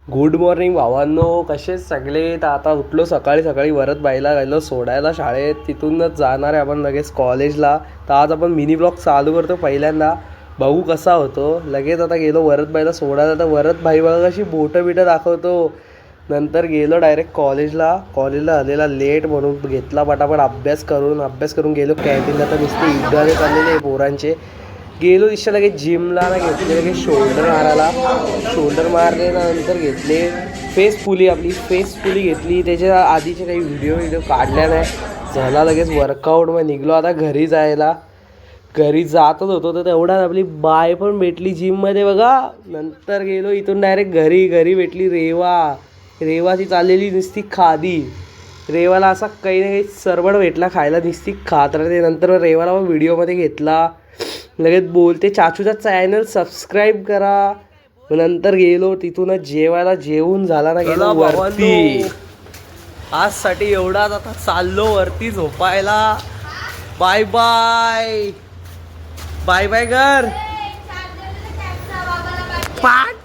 Good morning भावांनो, कसे सगळे. तर आता उठलो सकाळी सकाळी, वरद बाईला गेलो सोडायला शाळेत. तिथूनच जाणार आहे आपण लगेच कॉलेजला. तर आज आपण मिनी ब्लॉग चालू करतो पहिल्यांदा, बघू कसा होतो. लगेच आता गेलो वरद बाईला सोडायला. तर वरद भाई बघा कशी बोटं बिटं दाखवतो. नंतर गेलो डायरेक्ट कॉलेजला आलेला लेट म्हणून घेतला पटापट अभ्यास करून गेलो कॅन्टीनला. तर नुसते युद्धाने चाललेले पोरांचे. गेलो दिशा लगेच जिमला ना, घेतले लगेच शोल्डर मारले ना. नंतर घेतले फेस पुली घेतली. त्याच्या आधीचे काही व्हिडिओ काढल्या नाही. झाला लगेच वर्कआउट. मग निघलो आता घरी जातच होतो. तर तेवढ्यात आपली बाय पण भेटली जिममध्ये बघा. नंतर गेलो इथून डायरेक्ट घरी भेटली रेवाची चाललेली नुसती खादी. रेवाला असा काही ना काही सरबड भेटला खायला, नुसती खात राहते. नंतर रेवाला मग व्हिडिओमध्ये घेतला. लगेच बोलते चाचूचा चॅनल सबस्क्राईब करा. नंतर गेलो तिथूनच जेवायला. जेवून झाला ना, गेलो वरती. आजसाठी एवढाच. आता चाललो वरती झोपायला. बाय बाय कर. पाठ